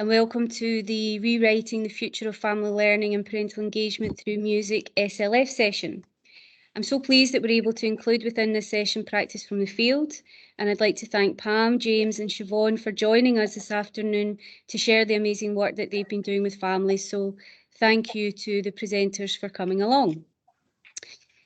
and welcome to the Rewriting the Future of Family Learning and Parental Engagement Through Music SLF session. I'm so pleased that we're able to include within this session practice from the field, and I'd like to thank Pam, James and Siobhan for joining us this afternoon to share the amazing work that they've been doing with families. So thank you to the presenters for coming along.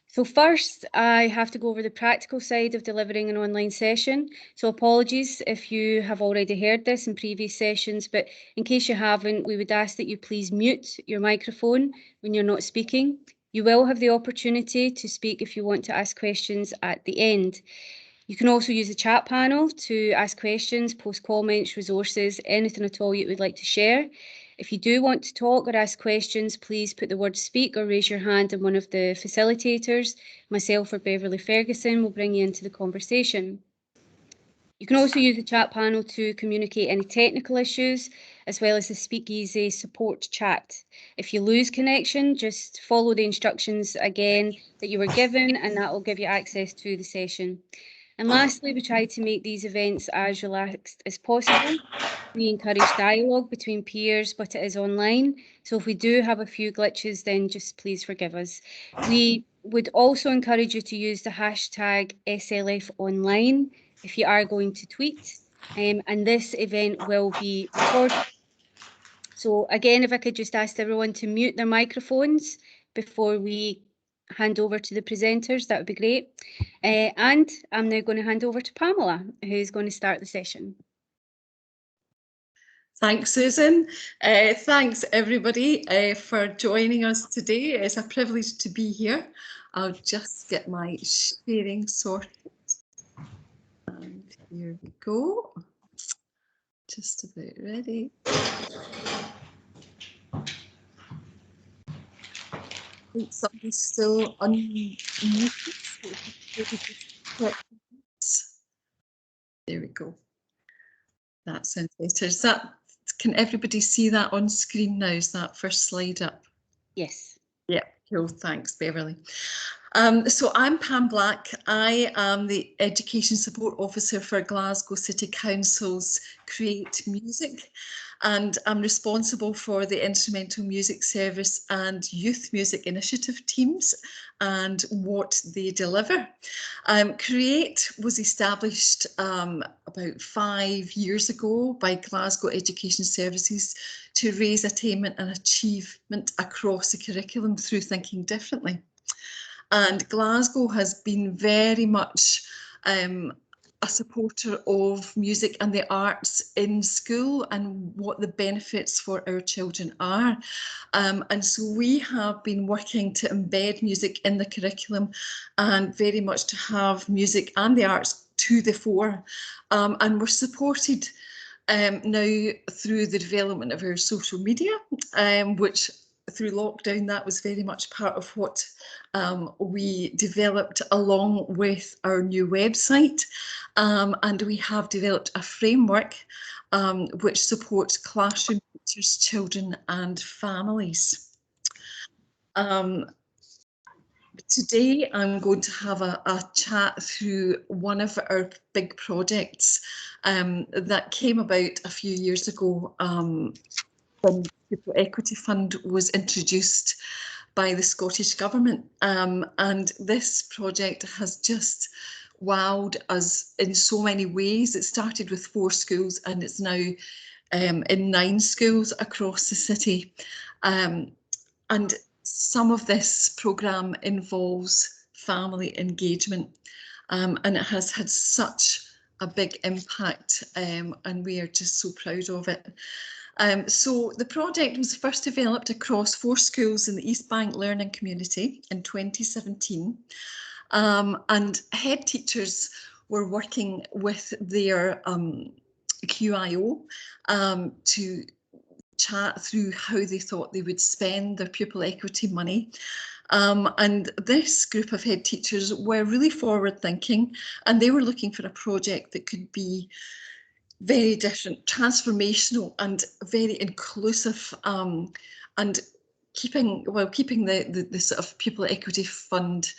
So first, I have to go over the practical side of delivering an online session. So apologies if you have already heard this in previous sessions, but in case you haven't, we would ask that you please mute your microphone when you're not speaking. You will have the opportunity to speak if you want to ask questions at the end. You can also use the chat panel to ask questions, post comments, resources, anything at all you would like to share. If you do want to talk or ask questions, please put the word speak or raise your hand and one of the facilitators, myself or Beverly Ferguson, will bring you into the conversation. You can also use the chat panel to communicate any technical issues, as well as the Speakeasy support chat. If you lose connection, just follow the instructions again that you were given, and that will give you access to the session. And lastly, we try to make these events as relaxed as possible. We encourage dialogue between peers, but it is online. So if we do have a few glitches, then just please forgive us. We would also encourage you to use the hashtag SLF online if you are going to tweet. And this event will be recorded. So again, if I could just ask everyone to mute their microphones before we hand over to the presenters, that would be great. And I'm now going to hand over to Pamela, who's going to start the session. Thanks, Susan. Thanks, everybody, for joining us today. It's a privilege to be here. I'll just get my sharing sorted. And here we go. Just about ready. I think somebody's still unmuted. There we go. That sounds better. Can everybody see that on screen now? Is that first slide up? Yes. Yeah, cool. Thanks, Beverly. So I'm Pam Black. I am the Education Support Officer for Glasgow City Council's Create Music, and I'm responsible for the Instrumental Music Service and Youth Music Initiative teams and what they deliver. Create was established about 5 years ago by Glasgow Education Services to raise attainment and achievement across the curriculum through thinking differently. And Glasgow has been very much a supporter of music and the arts in school and what the benefits for our children are. And so we have been working to embed music in the curriculum and very much to have music and the arts to the fore. And we're supported now through the development of our social media, which through lockdown, that was very much part of what we developed along with our new website. And we have developed a framework which supports classroom teachers, children and families. Today, I'm going to have a chat through one of our big projects that came about a few years ago when the Pupil Equity Fund was introduced by the Scottish Government. And this project has just wowed us in so many ways. It started with 4 schools and it's now in 9 schools across the city. And some of this programme involves family engagement, and it has had such a big impact, and we are just so proud of it. So the project was first developed across 4 schools in the East Bank Learning Community in 2017, and head teachers were working with their QIO to chat through how they thought they would spend their pupil equity money. And this group of head teachers were really forward thinking, and they were looking for a project that could be very different, transformational and very inclusive, and keeping the sort of pupil equity fund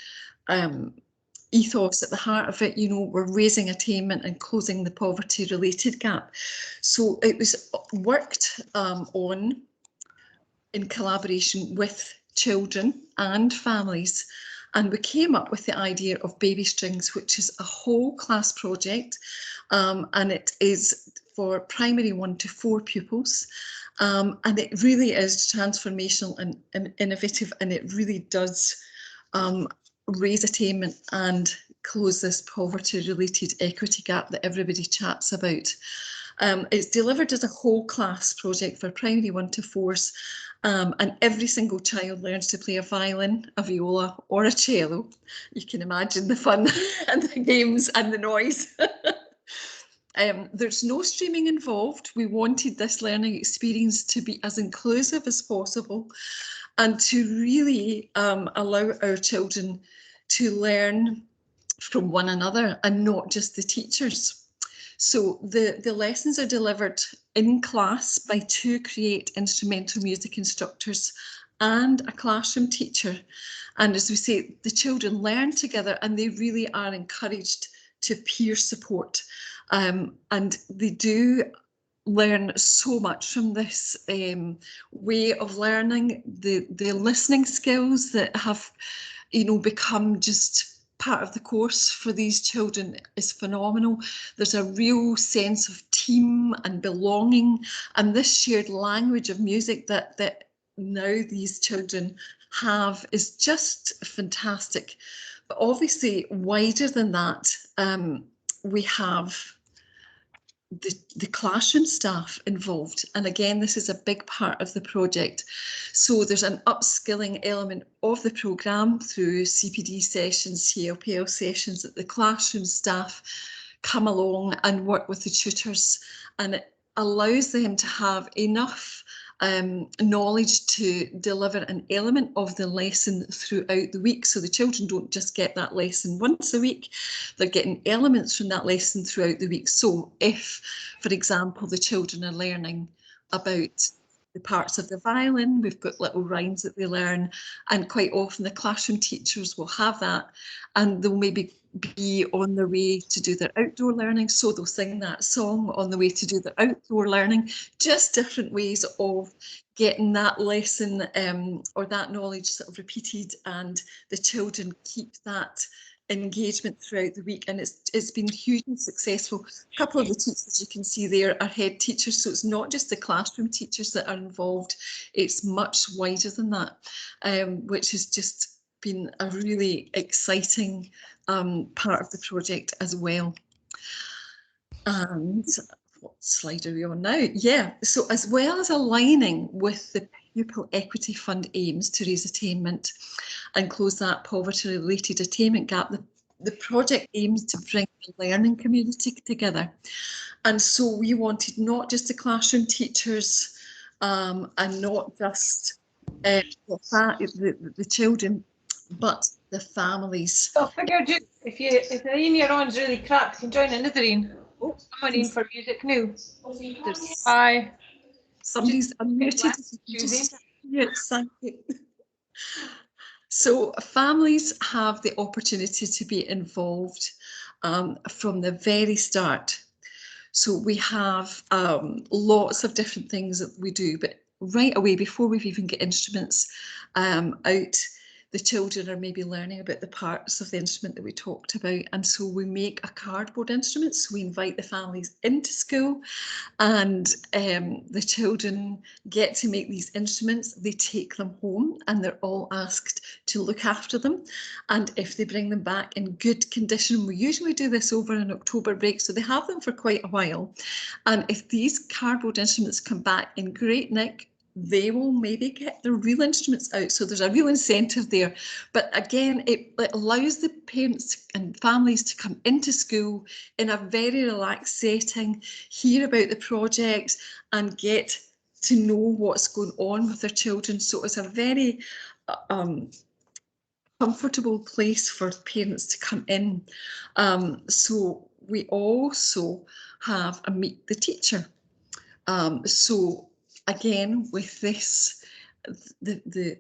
ethos at the heart of it. You know, we're raising attainment and closing the poverty-related gap. So it was worked on in collaboration with children and families. And we came up with the idea of Baby Strings, which is a whole class project, and it is for primary 1 to 4 pupils. And it really is transformational and innovative, and it really does raise attainment and close this poverty-related equity gap that everybody chats about. It's delivered as a whole class project for primary 1 to 4s, and every single child learns to play a violin, a viola or a cello. You can imagine the fun and the games and the noise. There's no streaming involved. We wanted this learning experience to be as inclusive as possible and to really allow our children to learn from one another and not just the teachers. So the lessons are delivered in class by 2 Create instrumental music instructors and a classroom teacher. And as we say, the children learn together and they really are encouraged to peer support. And they do learn so much from this way of learning. The listening skills that have, you know, become just part of the course for these children is phenomenal. There's a real sense of team and belonging, and this shared language of music that now these children have is just fantastic. But obviously, wider than that, we have the classroom staff involved, and again this is a big part of the project. So there's an upskilling element of the programme through CPD sessions, CLPL sessions, that the classroom staff come along and work with the tutors, and it allows them to have enough knowledge to deliver an element of the lesson throughout the week. So the children don't just get that lesson once a week, they're getting elements from that lesson throughout the week. So if, for example, the children are learning about the parts of the violin, we've got little rhymes that they learn, and quite often the classroom teachers will have that, and they'll maybe be on their way to do their outdoor learning, so they'll sing that song on the way to do their outdoor learning. Just different ways of getting that lesson or that knowledge sort of repeated, and the children keep that engagement throughout the week, and it's been hugely successful. A couple of the teachers you can see there are head teachers, so it's not just the classroom teachers that are involved, it's much wider than that, which has just been a really exciting part of the project as well. And what slide are we on now? Yeah, so as well as aligning with the Pupil Equity Fund aims to raise attainment and close that poverty-related attainment gap, the project aims to bring the learning community together. And so we wanted not just the classroom teachers and not just the children, but the families. Oh, figure if the in your on's really cracked, you can join another in. Oh, someone in for music now. Hi. Somebody's unmuted. Yes, thank you. So families have the opportunity to be involved from the very start. So we have lots of different things that we do, but right away, before we've even got instruments out, the children are maybe learning about the parts of the instrument that we talked about. And so we make a cardboard instrument. So we invite the families into school, and the children get to make these instruments. They take them home and they're all asked to look after them. And if they bring them back in good condition, we usually do this over an October break, so they have them for quite a while. And if these cardboard instruments come back in great nick, they will maybe get their real instruments out. So there's a real incentive there. But again, it allows the parents and families to come into school in a very relaxed setting, hear about the projects and get to know what's going on with their children. So it's a very comfortable place for parents to come in. So we also have a meet the teacher. So again, with this, the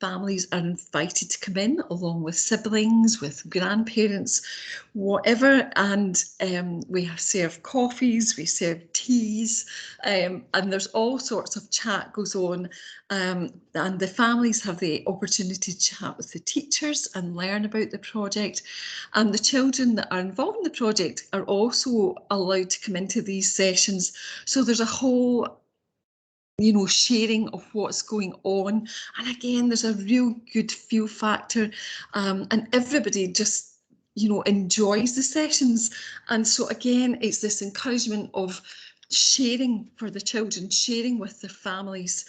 families are invited to come in along with siblings, with grandparents, whatever, and we serve coffees, we serve teas, and there's all sorts of chat goes on, and the families have the opportunity to chat with the teachers and learn about the project, and the children that are involved in the project are also allowed to come into these sessions. So there's a whole sharing of what's going on, and again there's a real good feel factor, and everybody just enjoys the sessions. And so again, it's this encouragement of sharing for the children, sharing with their families,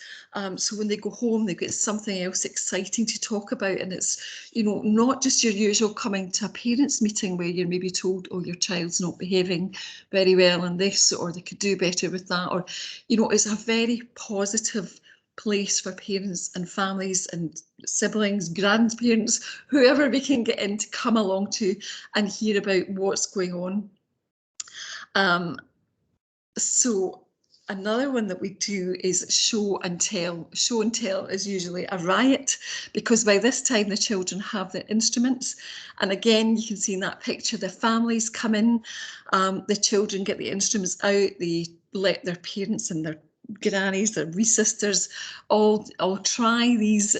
so when they go home they get something else exciting to talk about, and it's not just your usual coming to a parents meeting where you're maybe told, oh, your child's not behaving very well in this, or they could do better with that, or it's a very positive place for parents and families and siblings, grandparents, whoever we can get in to come along to and hear about what's going on. So another one that we do is show and tell. Show and tell is usually a riot, because by this time the children have their instruments, and again you can see in that picture the families come in, the children get the instruments out, they let their parents and their grannies, their wee sisters, all try these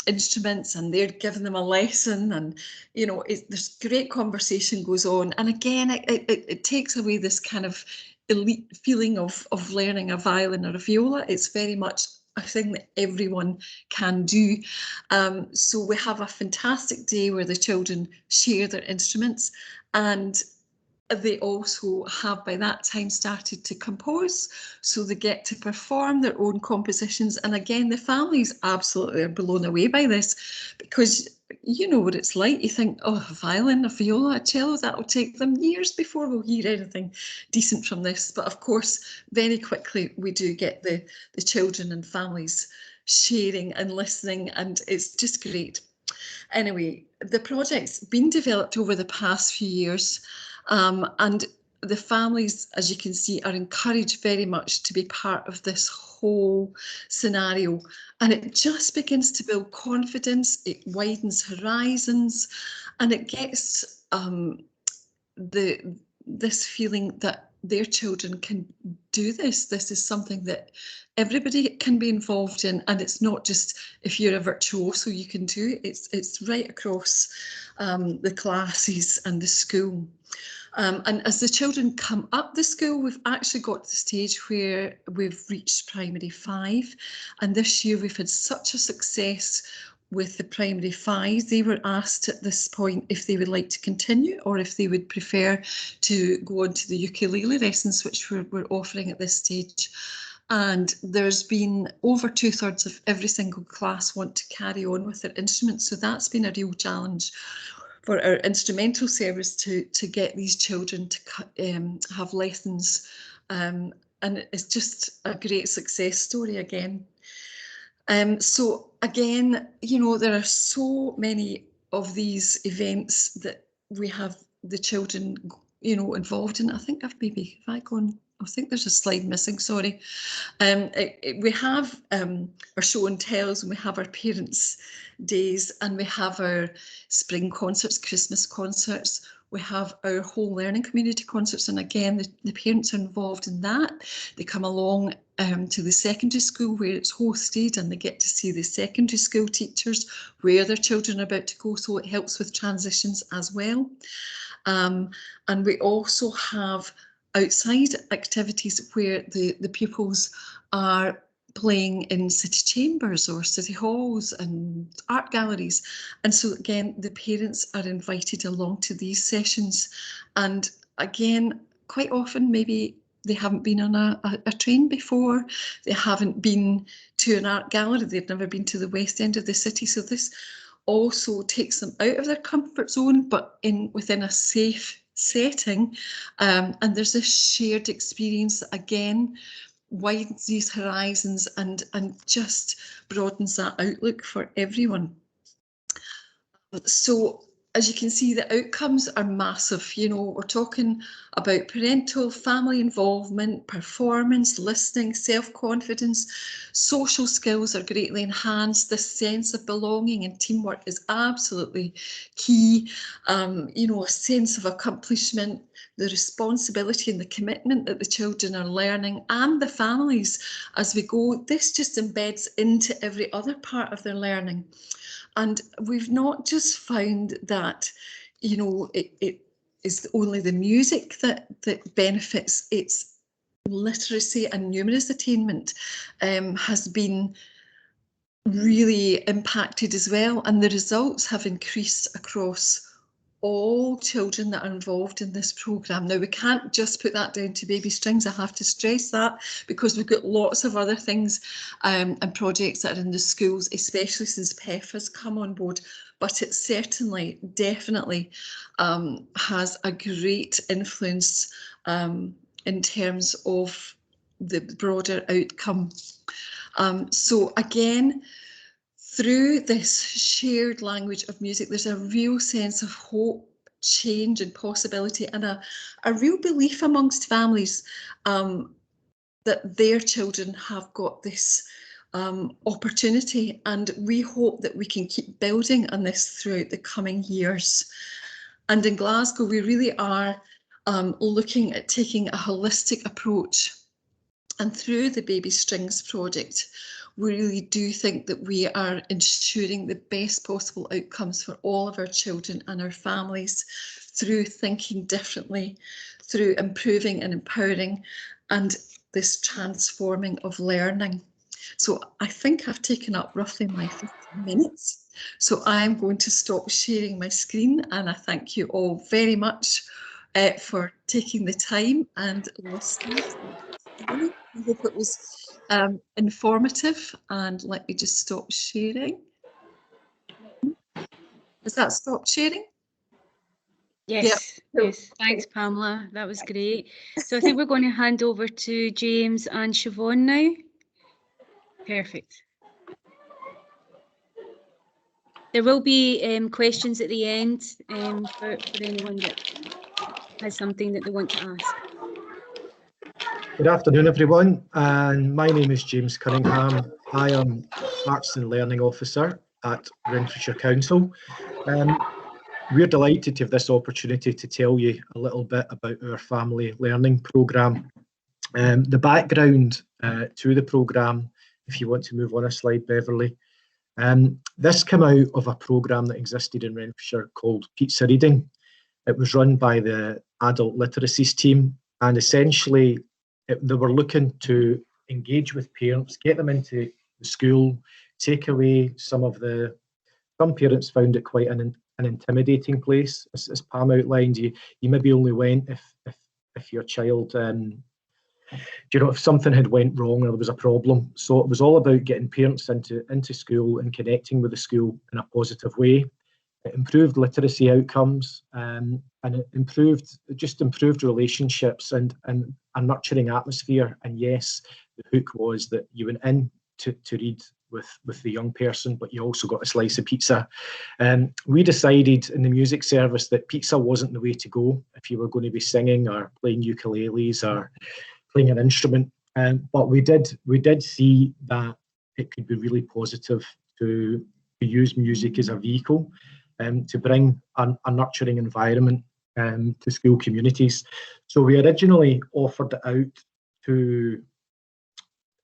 instruments, and they're giving them a lesson, and there's great conversation goes on, and again it takes away this kind of elite feeling of learning a violin or a viola. It's very much a thing that everyone can do. So we have a fantastic day where the children share their instruments, and they also have by that time started to compose, so they get to perform their own compositions. And again, the families absolutely are blown away by this, because you know what it's like. You think, oh, a violin, a viola, a cello, that will take them years before we'll hear anything decent from this. But of course, very quickly we do get the children and families sharing and listening, and it's just great. Anyway, the project's been developed over the past few years, and the families, as you can see, are encouraged very much to be part of this whole scenario, and it just begins to build confidence, it widens horizons, and it gets this feeling that their children can do this. This is something that everybody can be involved in, and it's not just if you're a virtuoso you can do it. It's right across the classes and the school. And as the children come up the school, we've actually got to the stage where we've reached primary 5, and this year we've had such a success with the primary 5. They were asked at this point if they would like to continue or if they would prefer to go on to the ukulele lessons, which we're offering at this stage. And there's been over 2/3 of every single class want to carry on with their instruments, so that's been a real challenge for our instrumental service to get these children to have lessons, and it's just a great success story again. So again, there are so many of these events that we have the children, involved in. I think I think there's a slide missing, sorry. We have our show and tells, and we have our parents' days, and we have our spring concerts, Christmas concerts. We have our whole learning community concerts, and again, the parents are involved in that. They come along to the secondary school where it's hosted, and they get to see the secondary school teachers where their children are about to go, so it helps with transitions as well. And we also have outside activities where the pupils are playing in city chambers or city halls and art galleries, and so again the parents are invited along to these sessions. And again, quite often maybe they haven't been on a train before, they haven't been to an art gallery, they've never been to the west end of the city, so this also takes them out of their comfort zone, but within a safe setting, and there's this shared experience that again widens these horizons and just broadens that outlook for everyone. So as you can see, the outcomes are massive. You know, we're talking about parental, family involvement, performance, listening, self-confidence, social skills are greatly enhanced. This sense of belonging and teamwork is absolutely key. You know, a sense of accomplishment, the responsibility and the commitment that the children are learning, and the families as we go. This just embeds into every other part of their learning. And we've not just found that, you know, it is only the music that benefits. It's literacy and numerous attainment has been really impacted as well. And the results have increased across all children that are involved in this programme. Now, we can't just put that down to baby strings. I have to stress that, because we've got lots of other things and projects that are in the schools, especially since PEF has come on board. But it certainly, definitely has a great influence in terms of the broader outcome. So again, through this shared language of music, there's a real sense of hope, change and possibility, and a real belief amongst families that their children have got this opportunity. And we hope that we can keep building on this throughout the coming years. And in Glasgow, we really are looking at taking a holistic approach. And through the Baby Strings project, we really do think that we are ensuring the best possible outcomes for all of our children and our families through thinking differently, through improving and empowering, and this transforming of learning. So I think I've taken up roughly my 15 minutes. So I'm going to stop sharing my screen, and I thank you all very much for taking the time and listening. I hope it was informative, and let me just stop sharing. Has that stopped sharing? Yes, Yep. yes. Thanks, Pamela. That was great. So I think we're going to hand over to James and Siobhan now. Perfect. There will be questions at the end for anyone that has something that they want to ask. Good afternoon, everyone, and my name is James Cunningham. I am Arts and Learning Officer at Renfrewshire Council. We're delighted to have this opportunity to tell you a little bit about our family learning programme. The background to the programme, if you want to move on a slide, Beverly. This came out of a programme that existed in Renfrewshire called Pizza Reading. It was run by the Adult Literacies team, and essentially they were looking to engage with parents, get them into the school, take away some parents found it quite an intimidating place. As Pam outlined, you maybe only went if your child, if something had went wrong or there was a problem. So it was all about getting parents into school and connecting with the school in a positive way. It improved literacy outcomes, and it improved relationships and a nurturing atmosphere. And yes, the hook was that you went in to read with the young person, but you also got a slice of pizza. We decided in the music service that pizza wasn't the way to go if you were going to be singing or playing ukuleles or playing an instrument. But we did see that it could be really positive to use music as a vehicle to bring a nurturing environment to school communities. So we originally offered it out to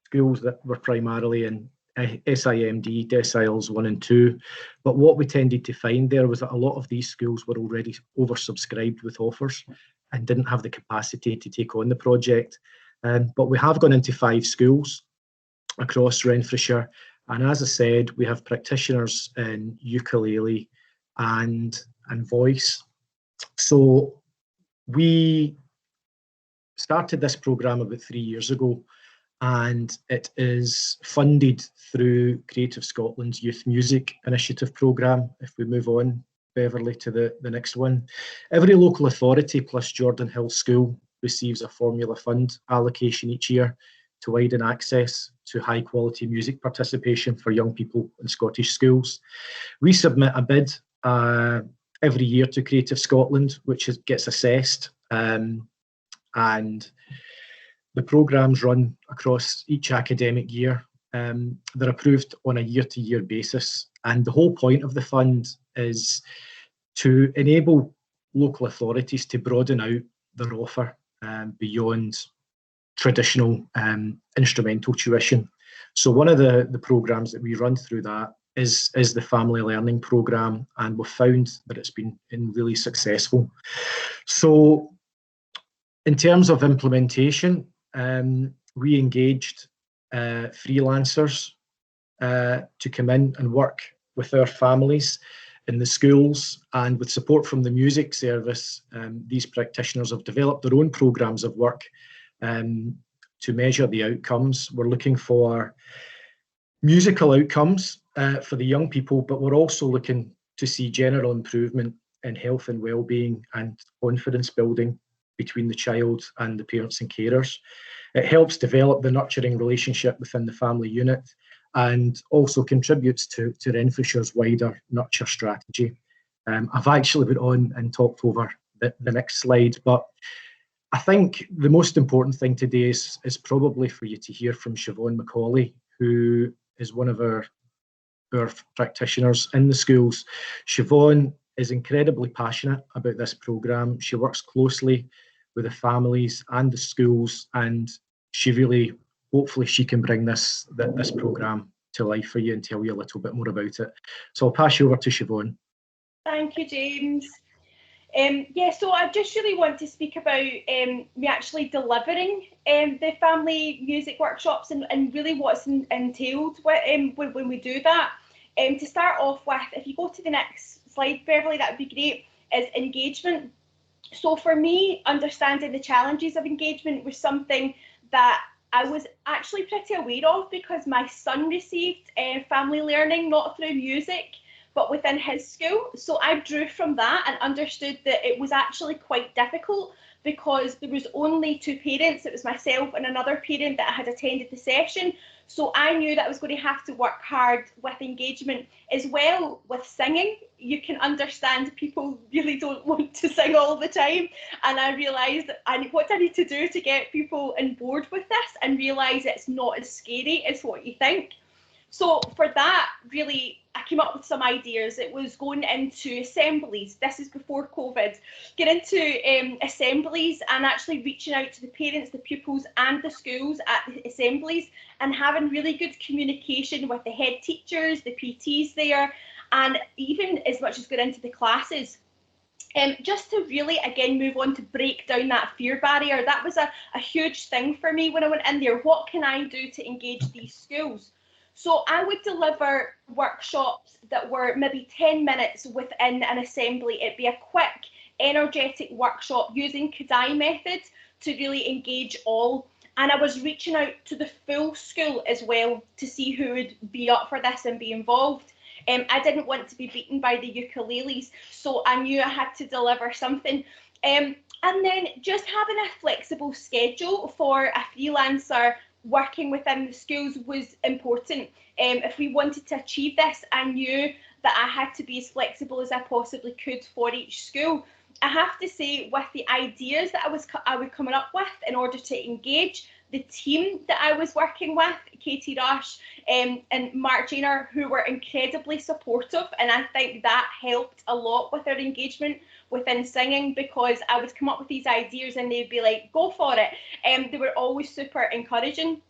schools that were primarily in SIMD deciles 1 and 2, but what we tended to find there was that a lot of these schools were already oversubscribed with offers and didn't have the capacity to take on the project. But we have gone into 5 schools across Renfrewshire, and as I said, we have practitioners in ukulele and voice. So we started this programme about 3 years ago, and it is funded through Creative Scotland's Youth Music Initiative programme. If we move on, Beverly, to the next one. Every local authority plus Jordan Hill School receives a formula fund allocation each year to widen access to high quality music participation for young people in Scottish schools. We submit a bid every year to Creative Scotland, which gets assessed, and the programmes run across each academic year. They're approved on a year-to-year basis, and the whole point of the fund is to enable local authorities to broaden out their offer beyond traditional instrumental tuition. So one of the programmes that we run through that is the family learning programme, and we've found that it's been really successful. So in terms of implementation, we engaged freelancers to come in and work with our families in the schools, and with support from the music service, these practitioners have developed their own programmes of work to measure the outcomes. We're looking for musical outcomes for the young people, but we're also looking to see general improvement in health and well-being and confidence building between the child and the parents and carers. It helps develop the nurturing relationship within the family unit, and also contributes to Renfrewshire's wider nurture strategy. I've actually been on and talked over the next slide, but I think the most important thing today is probably for you to hear from Siobhan Macaulay, who is one of our practitioners in the schools. Siobhan is incredibly passionate about this programme. She works closely with the families and the schools, and she really, hopefully she can bring this programme to life for you and tell you a little bit more about it. So I'll pass you over to Siobhan. Thank you, James. Yeah, so I just really want to speak about me actually delivering the family music workshops and really what's entailed when we do that. To start off with, if you go to the next slide, Beverly, that would be great, is engagement. So for me, understanding the challenges of engagement was something that I was actually pretty aware of, because my son received family learning, not through music, but within his school. So I drew from that and understood that it was actually quite difficult, because there was only two parents. It was myself and another parent that had attended the session. So I knew that I was going to have to work hard with engagement as well with singing. You can understand people really don't want to sing all the time. And I realised what I need to do to get people on board with this and realise it's not as scary as what you think. So for that, really, I came up with some ideas. It was going into assemblies. This is before COVID. Get into assemblies and actually reaching out to the parents, the pupils and the schools at the assemblies, and having really good communication with the head teachers, the PTs there, and even as much as going into the classes. Just to really, again, move on to break down that fear barrier. That was a huge thing for me when I went in there. What can I do to engage these schools? So I would deliver workshops that were maybe 10 minutes within an assembly. It'd be a quick, energetic workshop using Kadai method to really engage all. And I was reaching out to the full school as well to see who would be up for this and be involved. I didn't want to be beaten by the ukuleles, so I knew I had to deliver something. And then just having a flexible schedule for a freelancer working within the schools was important. If we wanted to achieve this, I knew that I had to be as flexible as I possibly could for each school. I have to say, with the ideas that I was coming up with in order to engage, the team that I was working with, Katie Rush and Mark Jainer, who were incredibly supportive, and I think that helped a lot with our engagement within singing, because I would come up with these ideas and they'd be like, go for it. They were always super encouraging.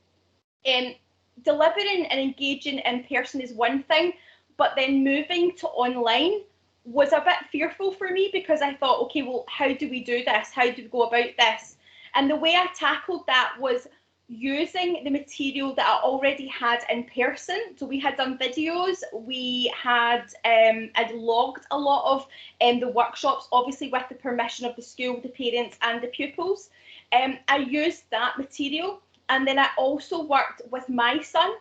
Delivering and engaging in person is one thing, but then moving to online was a bit fearful for me, because I thought, okay, well, how do we do this? How do we go about this? And the way I tackled that was using the material that I already had in person. So we had done videos, we had I'd logged a lot of the workshops, obviously with the permission of the school, the parents and the pupils. I used that material, and then I also worked with my son,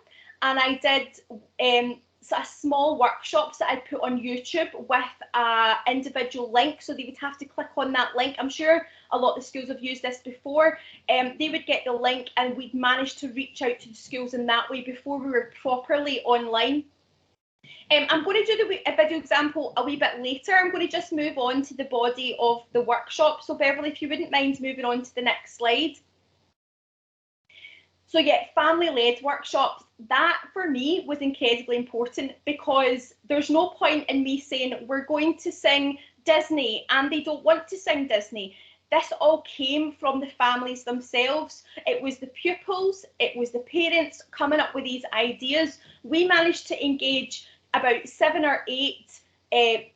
and I did a small workshops that I'd put on YouTube with an individual link, so they would have to click on that link. I'm sure a lot of schools have used this before. They would get the link, and we'd managed to reach out to the schools in that way before we were properly online. I'm going to do a video example a wee bit later. I'm going to just move on to the body of the workshop. So Beverly, if you wouldn't mind moving on to the next slide. So yeah, family-led workshops, that for me was incredibly important, because there's no point in me saying we're going to sing Disney and they don't want to sing Disney. This all came from the families themselves. It was the pupils, it was the parents coming up with these ideas. We managed to engage about 7 or 8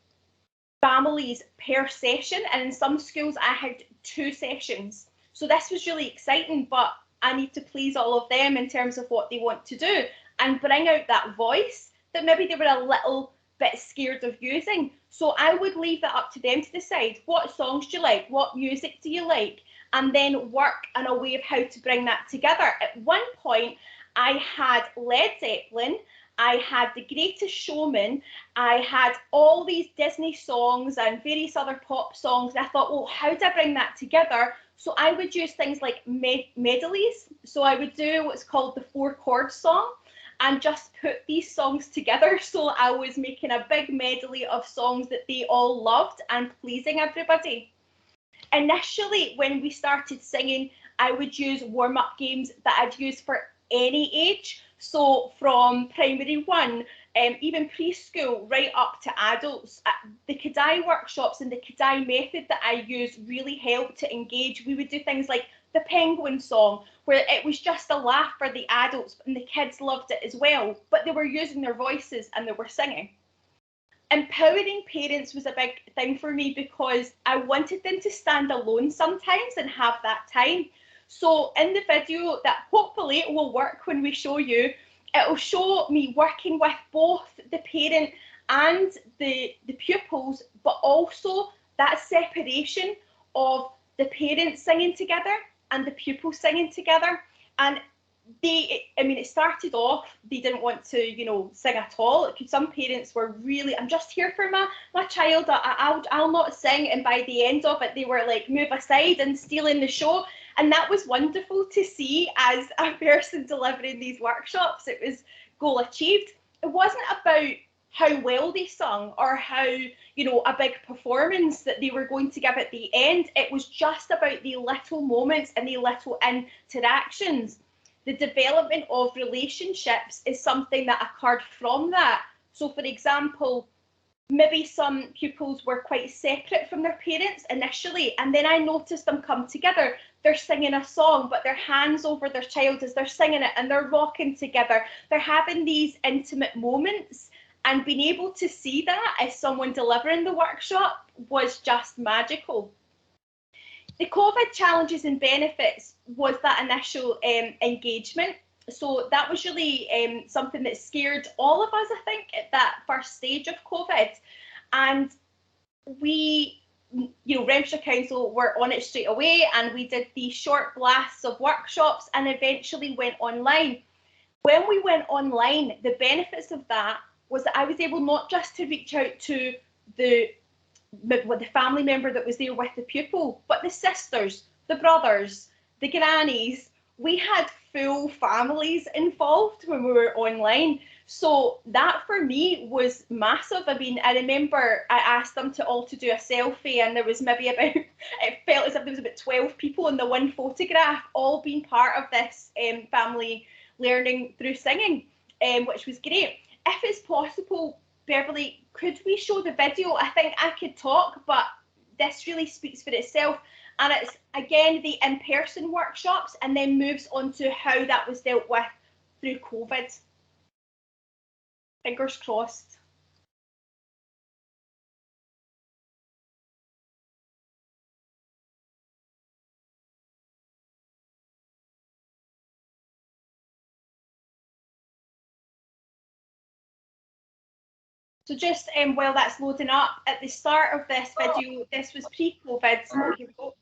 families per session, and in some schools I had 2 sessions. So this was really exciting, but I need to please all of them in terms of what they want to do and bring out that voice that maybe they were a little bit scared of using. So I would leave that up to them to decide, what songs do you like? What music do you like? And then work on a way of how to bring that together. At one point, I had Led Zeppelin, I had The Greatest Showman, I had all these Disney songs and various other pop songs. And I thought, well, how do I bring that together? So I would use things like medleys. So I would do what's called the 4-chord song and just put these songs together. So I was making a big medley of songs that they all loved and pleasing everybody. Initially, when we started singing, I would use warm-up games that I'd use for any age. So from primary 1, even preschool, right up to adults. The Kadai workshops and the Kadai method that I used really helped to engage. We would do things like the penguin song, where it was just a laugh for the adults and the kids loved it as well, but they were using their voices and they were singing. Empowering parents was a big thing for me, because I wanted them to stand alone sometimes and have that time. So in the video that hopefully will work when we show you, it'll show me working with both the parent and the pupils, but also that separation of the parents singing together and the pupils singing together. And it started off, they didn't want to, sing at all. Some parents were really, I'm just here for my child, I'll not sing. And by the end of it, they were like, move aside and stealing the show. And that was wonderful to see as a person delivering these workshops. It was goal achieved. It wasn't about how well they sung or how, a big performance that they were going to give at the end. It was just about the little moments and the little interactions. The development of relationships is something that occurred from that. So, for example, maybe some pupils were quite separate from their parents initially, and then I noticed them come together. They're singing a song, but their hands over their child as they're singing it, and they're rocking together. They're having these intimate moments, and being able to see that as someone delivering the workshop was just magical. The COVID challenges and benefits was that initial engagement. So that was really something that scared all of us, I think, at that first stage of COVID. And we, Renfrewshire Council were on it straight away, and we did these short blasts of workshops and eventually went online. When we went online, the benefits of that was that I was able not just to reach out to the family member that was there with the pupil, but the sisters, the brothers, the grannies. We had full families involved when we were online. So that for me was massive. I mean, I remember I asked them all to do a selfie, and there was maybe about, it felt as if there was about 12 people in the one photograph, all being part of this family learning through singing, which was great. If it's possible, Beverly, could we show the video? I think I could talk, but this really speaks for itself. And it's, again, the in-person workshops, and then moves on to how that was dealt with through COVID. Fingers crossed. So just while that's loading up, at the start of this video, this was pre-COVID. So here we go.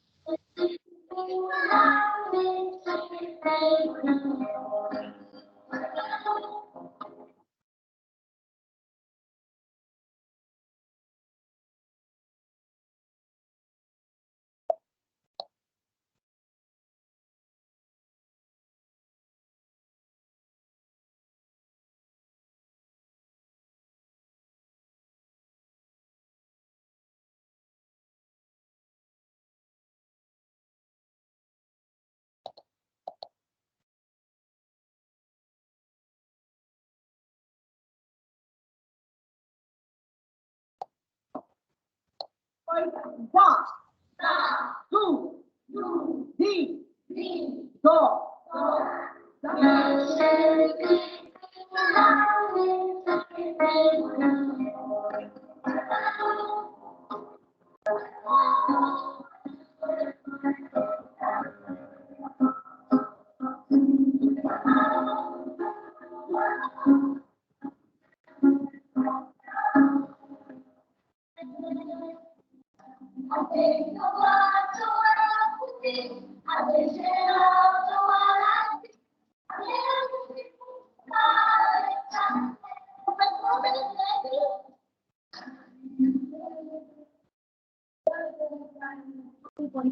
Boys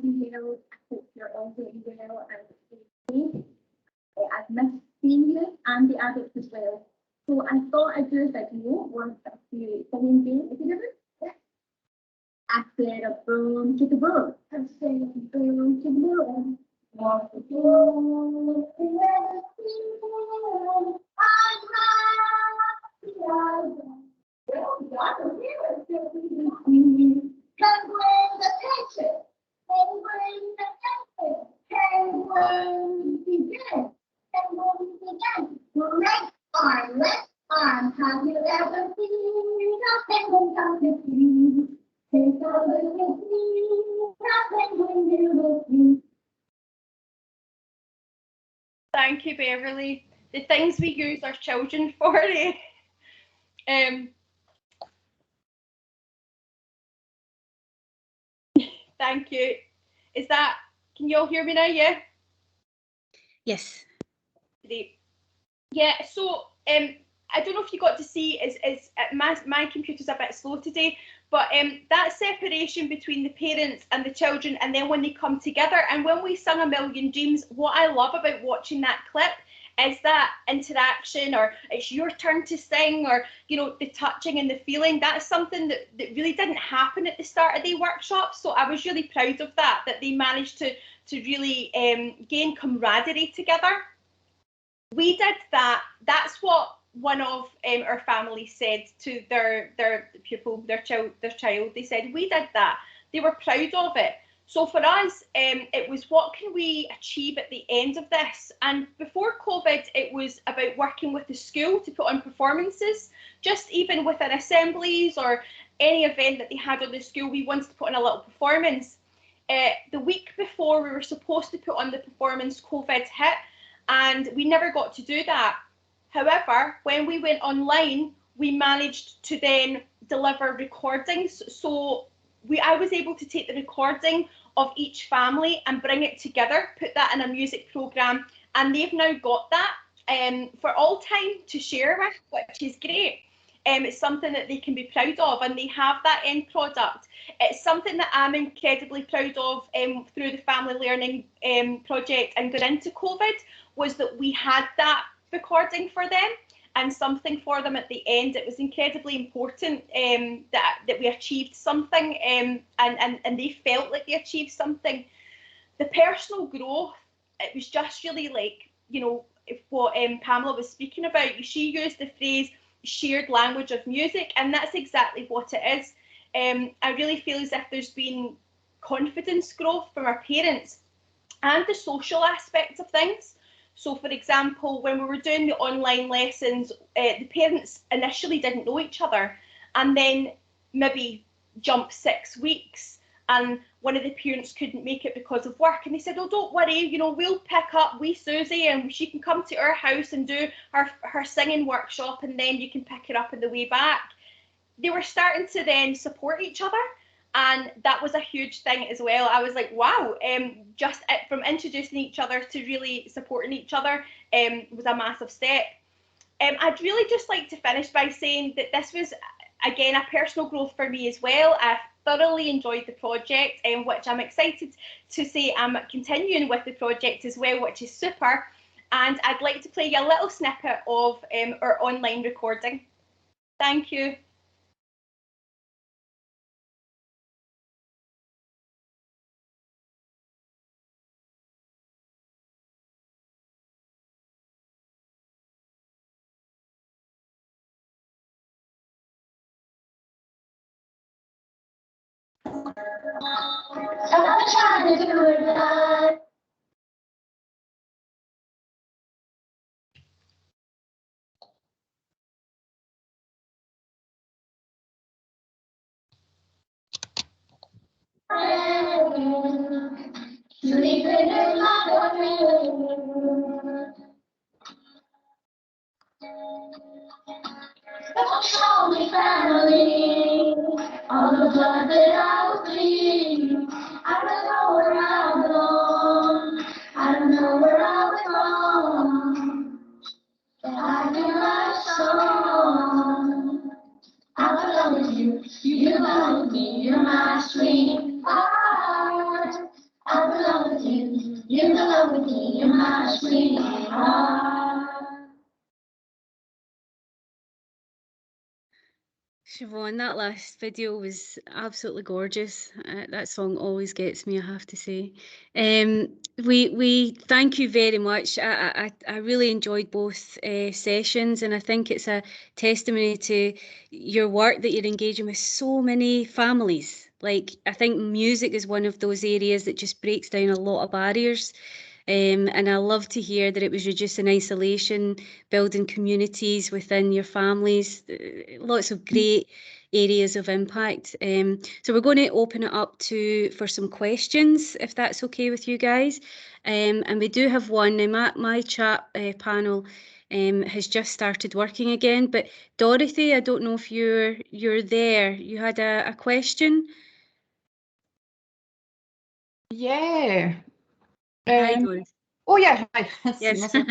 and girls, I hope you're all doing well and safe. I've missed seeing you and the adults as well. So I thought I'd do a video with a few singing games. If you remember? Yeah. I said a boom to the boom. I said a boom to the boom. Walk the boom. Can bring the picture. Can bring the picture. Can begin. Can begin. Left arm. Have you ever seen a penguin come to see? Take a look at me. A penguin you will see. Thank you, Beverly. The things we use our children for. Thank you. Can you all hear me now? Yeah? Yes. Great. Yeah, so I don't know if you got to see, my computer's a bit slow today, but that separation between the parents and the children, and then when they come together, and when we sung A Million Dreams, what I love about watching that clip is that interaction, or it's your turn to sing, or the touching and the feeling. That's something that really didn't happen at the start of the workshop. So I was really proud of that they managed to really gain camaraderie together. We did that. That's what one of our families said to their pupil, their child. They said, we did that. They were proud of it. So for us, it was, what can we achieve at the end of this? And before COVID, it was about working with the school to put on performances. Just even within assemblies or any event that they had on the school, we wanted to put on a little performance. The week before we were supposed to put on the performance, COVID hit, and we never got to do that. However, when we went online, we managed to then deliver recordings. So I was able to take the recording of each family and bring it together, put that in a music programme, and they've now got that for all time to share with, which is great. It's something that they can be proud of, and they have that end product. It's something that I'm incredibly proud of through the family learning project and going into COVID, was that we had that recording for them and something for them at the end. It was incredibly important that we achieved something, and they felt like they achieved something. The personal growth, it was just really like, what Pamela was speaking about. She used the phrase shared language of music, and that's exactly what it is. I really feel as if there's been confidence growth from our parents and the social aspects of things. So, for example, when we were doing the online lessons, the parents initially didn't know each other, and then maybe jump 6 weeks, and one of the parents couldn't make it because of work, and they said, oh, don't worry, we'll pick up wee Susie, and she can come to our house and do her singing workshop, and then you can pick her up on the way back. They were starting to then support each other, and that was a huge thing as well. I was like, wow, just from introducing each other to really supporting each other was a massive step. I'd really just like to finish by saying that this was, again, a personal growth for me as well. I thoroughly enjoyed the project, which I'm excited to say I'm continuing with the project as well, which is super. And I'd like to play you a little snippet of our online recording. Thank you. I'm trying to do it right. Sleeping in my room. Don't show me family, all the blood that I will bleed. I don't know where I belong. I don't know where I was wrong. I feel my song. I belong with you, you belong with me, you're my sweetheart. I belong with you, you belong with me, you're my sweetheart. Siobhan, that last video was absolutely gorgeous. That song always gets me, I have to say. We thank you very much. I really enjoyed both sessions, and I think it's a testimony to your work that you're engaging with so many families. Like, I think music is one of those areas that just breaks down a lot of barriers. And I love to hear that it was reducing isolation, building communities within your families, lots of great areas of impact. So we're going to open it up for some questions, if that's okay with you guys. And we do have one. Now, my chat panel has just started working again. But Dorothy, I don't know if you're there. You had a question? Yeah. Hi, Dorothy. Oh yeah, hi. See Yes. myself?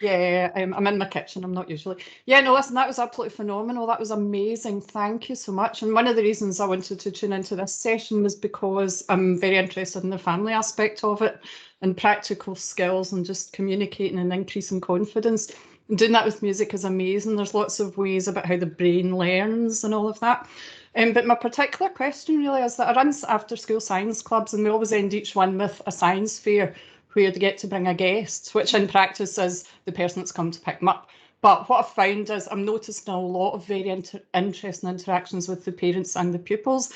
Yeah, I'm in my kitchen. I'm not usually. Yeah, no, listen, that was absolutely phenomenal. That was amazing. Thank you so much. And one of the reasons I wanted to tune into this session was because I'm very interested in the family aspect of it and practical skills and just communicating and increasing confidence. And doing that with music is amazing. There's lots of ways about how the brain learns and all of that. But my particular question really is that I run after school science clubs, and we always end each one with a science fair where they get to bring a guest, which in practice is the person that's come to pick them up. But what I've found is I'm noticing a lot of very interesting interactions with the parents and the pupils,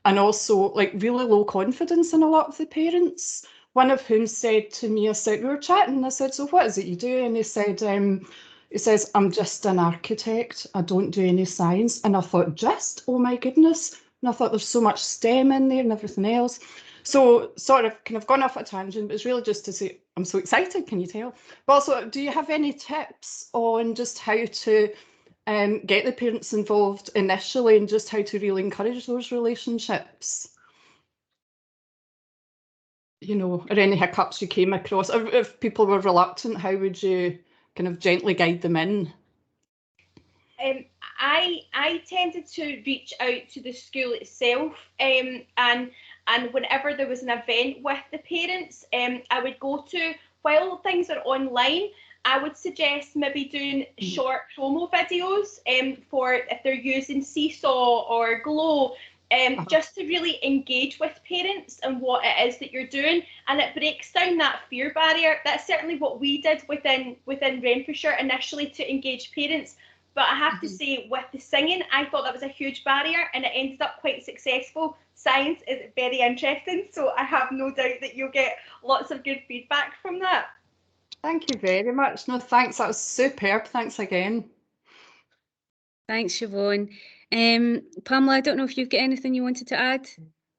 and also like really low confidence in a lot of the parents. One of whom said to me, we were chatting, and I said, so what is it you do? And he says, I'm just an architect. I don't do any science. And I thought, oh my goodness. And I thought there's so much STEM in there and everything else. So sort of kind of gone off a tangent, but it's really just to say, I'm so excited, can you tell? But also, do you have any tips on just how to get the parents involved initially and just how to really encourage those relationships? You know, or any hiccups you came across? Or if people were reluctant, how would you kind of gently guide them in? I tended to reach out to the school itself, and whenever there was an event with the parents, I would go to, while things are online, I would suggest maybe doing short promo videos for if they're using Seesaw or Glow, just to really engage with parents and what it is that you're doing, and it breaks down that fear barrier. That's certainly what we did within Renfrewshire initially to engage parents. But I have to say, with the singing, I thought that was a huge barrier, and it ended up quite successful. Science is very interesting, so I have no doubt that you'll get lots of good feedback from that. Thank you very much. No, thanks. That was superb. Thanks again. Thanks, Siobhan. Pamela, I don't know if you've got anything you wanted to add?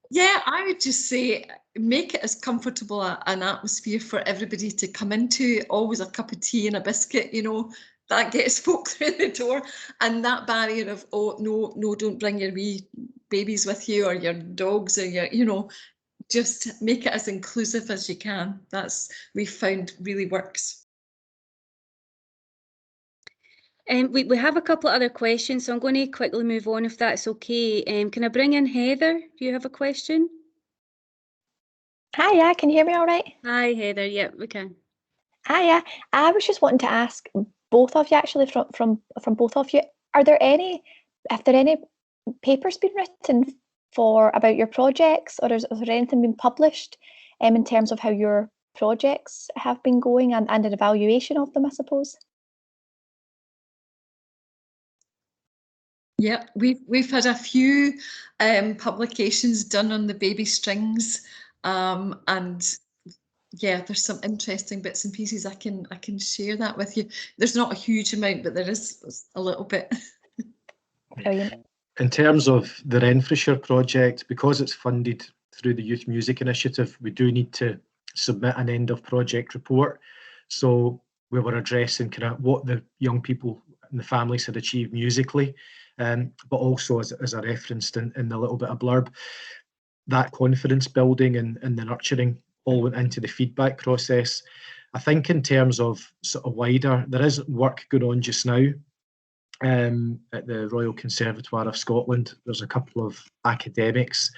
Yeah, I would just say make it as comfortable an atmosphere for everybody to come into. Always a cup of tea and a biscuit, you know, that gets folk through the door. And that barrier of, oh, no, don't bring your wee babies with you or your dogs or your, you know, just make it as inclusive as you can. We've found really works. We have a couple of other questions, so I'm going to quickly move on if that's okay. Can I bring in Heather? Do you have a question? Hiya, can you hear me all right? Hi, Heather. Yep, we can. Hiya, I was just wanting to ask both of you, actually, from both of you, have there any papers been written about your projects, or is there anything been published in terms of how your projects have been going and an evaluation of them, I suppose? Yeah, we've had a few publications done on the baby strings, and yeah, there's some interesting bits and pieces. I can share that with you. There's not a huge amount, but there is a little bit. Brilliant. In terms of the Renfrewshire project, because it's funded through the Youth Music Initiative, we do need to submit an end of project report. So we were addressing kind of what the young people and the families had achieved musically, but also as I referenced in the little bit of blurb, that confidence building and the nurturing all went into the feedback process. I think in terms of sort of wider, there is work going on just now at the Royal Conservatoire of Scotland. There's a couple of academics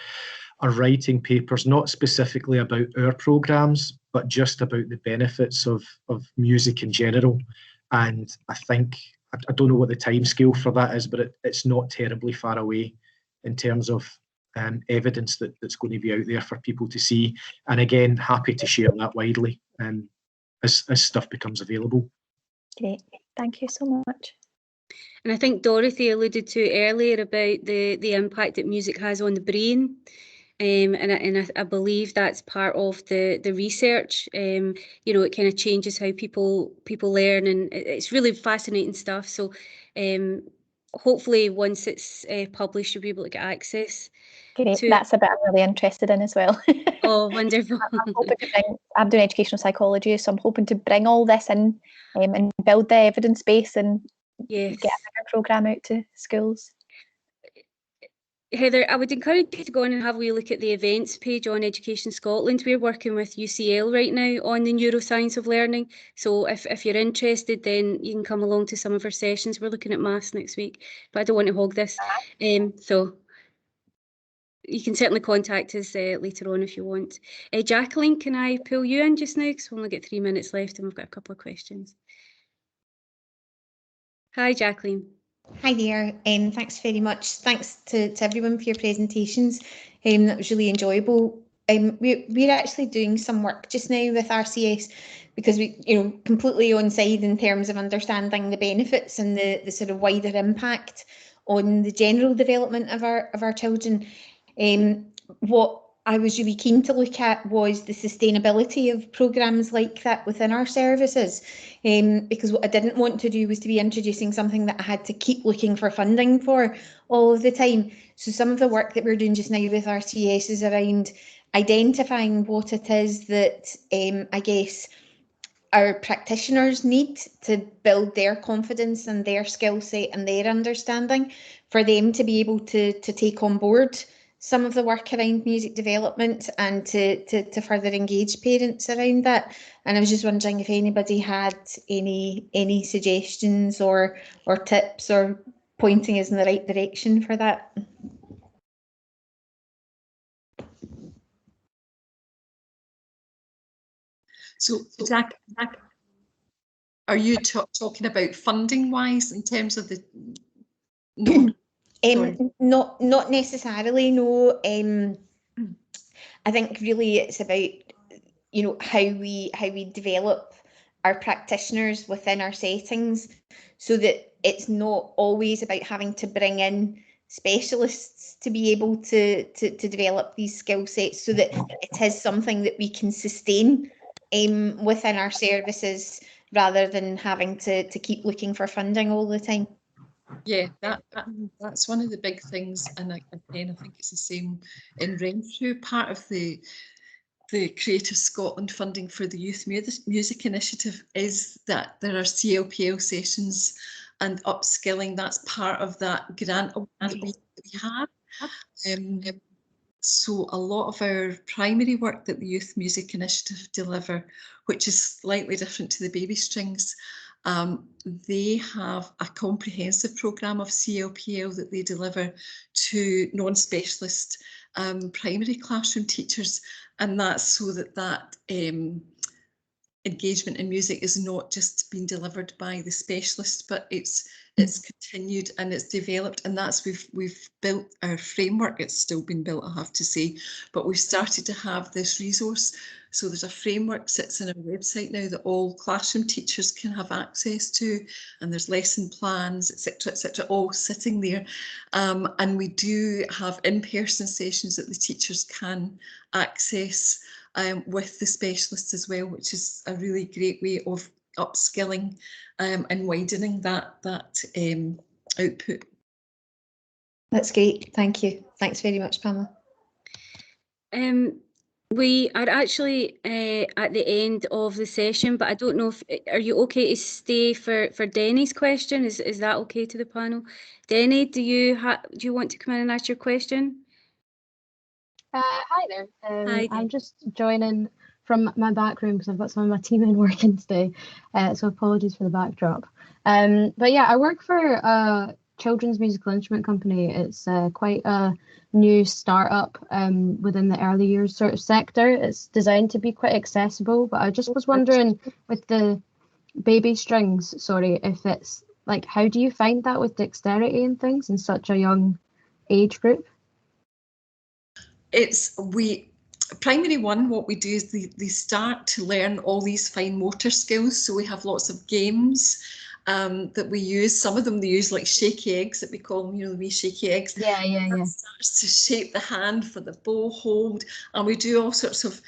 are writing papers, not specifically about our programmes, but just about the benefits of music in general. And I think, I don't know what the timescale for that is, but it's not terribly far away in terms of evidence that's going to be out there for people to see. And again, happy to share that widely as stuff becomes available. Great. Thank you so much. And I think Dorothy alluded to earlier about the impact that music has on the brain. And I believe that's part of the research. You know, it kind of changes how people learn, and it's really fascinating stuff. So hopefully once it's published, you'll be able to get access. Great. That's a bit I'm really interested in as well. Oh, wonderful. I'm doing educational psychology, so I'm hoping to bring all this in and build the evidence base and get a bigger programme out to schools. Heather, I would encourage you to go on and have a wee look at the events page on Education Scotland. We're working with UCL right now on the neuroscience of learning. So if you're interested, then you can come along to some of our sessions. We're looking at maths next week, but I don't want to hog this. So you can certainly contact us later on if you want. Jacqueline, can I pull you in just now? Because we've only got 3 minutes left and we've got a couple of questions. Hi, Jacqueline. Hi there, thanks very much. Thanks to everyone for your presentations. That was really enjoyable. We're actually doing some work just now with RCS because we, completely on side in terms of understanding the benefits and the sort of wider impact on the general development of our children. What I was really keen to look at was the sustainability of programmes like that within our services, because what I didn't want to do was to be introducing something that I had to keep looking for funding for all of the time. So some of the work that we're doing just now with RCS is around identifying what it is that I guess our practitioners need to build their confidence and their skill set and their understanding for them to be able to take on board some of the work around music development and to further engage parents around that. And I was just wondering if anybody had any suggestions or tips or pointing us in the right direction for that. So, Zach, are you talking about funding wise in terms of the? No. Not necessarily, no. I think really it's about how we develop our practitioners within our settings, so that it's not always about having to bring in specialists to be able to develop these skill sets, so that it is something that we can sustain within our services rather than having to keep looking for funding all the time. Yeah, that's one of the big things, and again, I think it's the same in Renfrew. Part of the Creative Scotland funding for the Youth Music Initiative is that there are CLPL sessions and upskilling. That's part of that grant that we have. So a lot of our primary work that the Youth Music Initiative deliver, which is slightly different to the baby strings, they have a comprehensive programme of CLPL that they deliver to non-specialist primary classroom teachers, and that's so that engagement in music is not just being delivered by the specialist, but it's continued and it's developed, and that's we've built our framework. It's still been built, I have to say, but we've started to have this resource. So there's a framework sits on our website now that all classroom teachers can have access to, and there's lesson plans, etc., all sitting there. And we do have in-person sessions that the teachers can access with the specialists as well, which is a really great way of upskilling and widening that output. That's great. Thank you. Thanks very much, Pamela. We are actually at the end of the session, but I don't know if, are you okay to stay for Denny's question? Is that okay to the panel? Denny, do you want to come in and ask your question? Hi there. Hi, I'm just joining from my back room because I've got some of my team in working today, so apologies for the backdrop. But yeah, I work for a children's musical instrument company. It's quite a new startup within the early years sort of sector. It's designed to be quite accessible, but I just was wondering with the baby strings, if it's like, how do you find that with dexterity and things in such a young age group? Primary one, what we do is they start to learn all these fine motor skills. So we have lots of games that we use. Some of them they use like shaky eggs, that we call them, the wee shaky eggs. Yeah. That starts to shape the hand for the bow hold, and we do all sorts of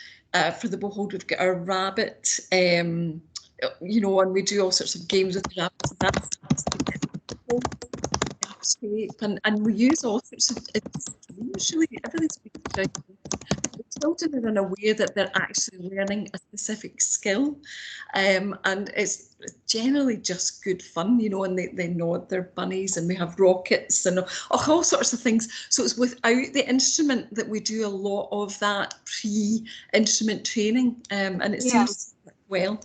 for the bow hold. We've got our rabbit, and we do all sorts of games with the rabbits. And that starts to shape, and we use all sorts of. Usually, everything's been. The children are unaware that they're actually learning a specific skill, and it's generally just good fun, and they nod their bunnies, and we have rockets and all sorts of things. So it's without the instrument that we do a lot of that pre-instrument training, and it seems to work well.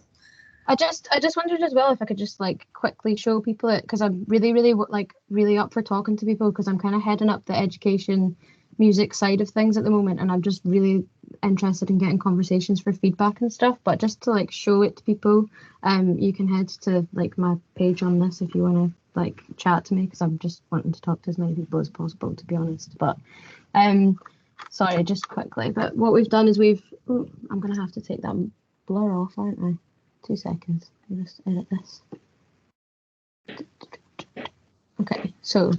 I just wondered as well if I could just quickly show people it, because I'm really up for talking to people, because I'm kind of heading up the education music side of things at the moment, and I'm just really interested in getting conversations for feedback and stuff. But just to show it to people, you can head to my page on this if you want to chat to me, because I'm just wanting to talk to as many people as possible, to be honest. But sorry, just quickly, but what we've done is I'm gonna have to take that blur off, aren't I? 2 seconds. I'll just edit this. Okay, so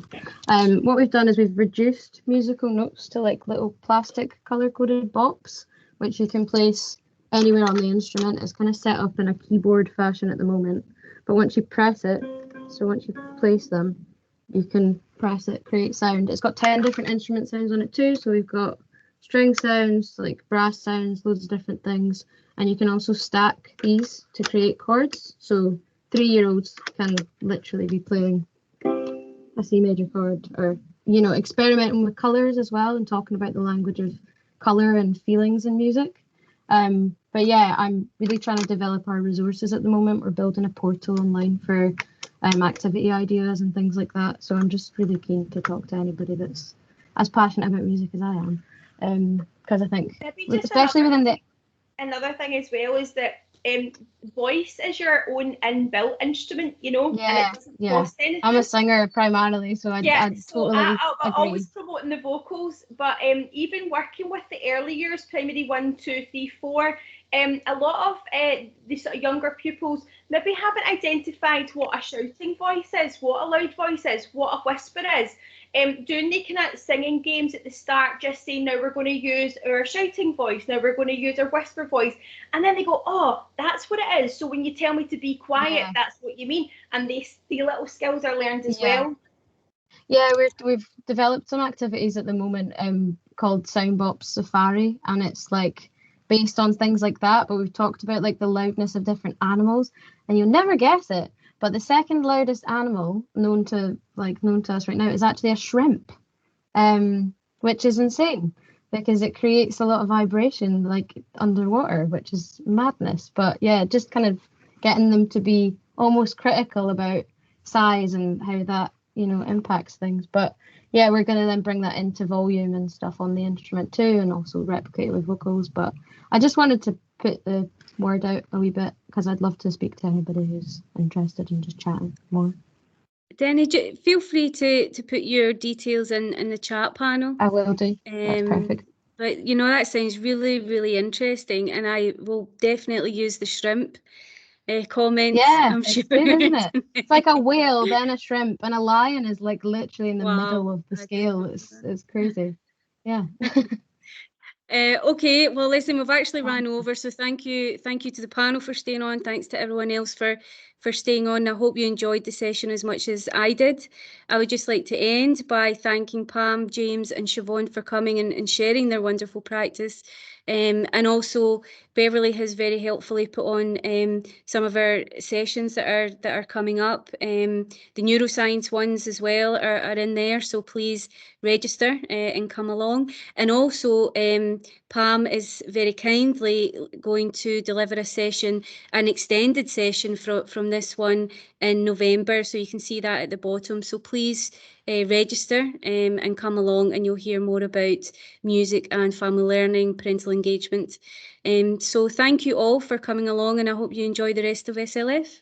what we've done is we've reduced musical notes to little plastic color-coded box, which you can place anywhere on the instrument. It's kind of set up in a keyboard fashion at the moment, but once you press it, so once you place them, you can press it, create sound. It's got 10 different instrument sounds on it too, so we've got string sounds, brass sounds, loads of different things, and you can also stack these to create chords. So 3-year-olds can literally be playing a C major chord, or experimenting with colors as well, and talking about the language of color and feelings in music. But yeah, I'm really trying to develop our resources at the moment. We're building a portal online for activity ideas and things like that. So I'm just really keen to talk to anybody that's as passionate about music as I am, because I think, especially within the. Another thing as well is that voice is your own inbuilt instrument, Yeah, and it cost anything. I'm a singer primarily, so I totally I'm agree. always promoting the vocals, but even working with the early years, primary 1, 2, 3, 4, a lot of the sort of younger pupils maybe haven't identified what a shouting voice is, what a loud voice is, what a whisper is. Doing the kind of singing games at the start, just saying, now we're going to use our shouting voice, now we're going to use our whisper voice, and then they go, oh, that's what it is. So when you tell me to be quiet, that's what you mean, and the little skills are learned as well. Yeah, we've developed some activities at the moment called Soundbop Safari, and it's based on things like that, but we've talked about the loudness of different animals, and you'll never guess it, but the second loudest animal known to us right now is actually a shrimp, which is insane because it creates a lot of vibration underwater, which is madness. But yeah, just kind of getting them to be almost critical about size and how that impacts things. But yeah, we're going to then bring that into volume and stuff on the instrument too, and also replicate it with vocals. But I just wanted to put the word out a wee bit, because I'd love to speak to anybody who's interested in just chatting more. Denny, feel free to put your details in the chat panel. I will do. That's perfect. But you know, that sounds really, really interesting, and I will definitely use the shrimp comments. Yeah, I'm it's sure. good, isn't it? It's like a whale, then a shrimp, and a lion is like literally in the Wow, middle of the I didn't scale. know It's that. crazy. Yeah. Okay, well, listen, we've actually ran over, so thank you to the panel for staying on. Thanks to everyone else for staying on. I hope you enjoyed the session as much as I did. I would just like to end by thanking Pam, James and Siobhan for coming and sharing their wonderful practice. And also Beverly has very helpfully put on some of our sessions that are coming up. The neuroscience ones as well are in there, so please register and come along. And also Pam is very kindly going to deliver a session, an extended session from this one in November, so you can see that at the bottom. So please register and come along, and you'll hear more about music and family learning, parental engagement. So thank you all for coming along, and I hope you enjoy the rest of SLF.